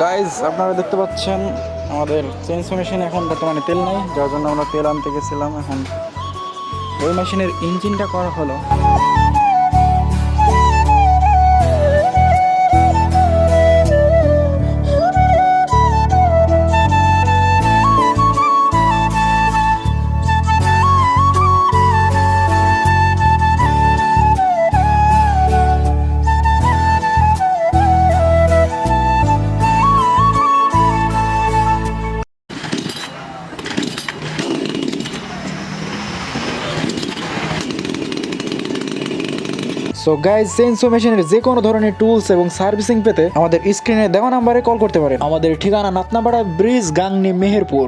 Guys আপনারা দেখতে পাচ্ছেন আমাদের চেঞ্জ মেশিন এখন বর্তমানে তেল নাই, যার জন্য আমরা তেল আনতে গেছিলাম। এখন ওই মেশিনের ইঞ্জিনটা করা হলো। সো গাইজ, চেইনসো মেশিনের যে কোনো ধরনের টুলস এবং সার্ভিসিং পেতে আমাদের স্ক্রিনে দেওয়া নাম্বারে কল করতে পারেন। আমাদের ঠিকানা নাতনাপাড়া ব্রিজ, গাংনী, মেহেরপুর।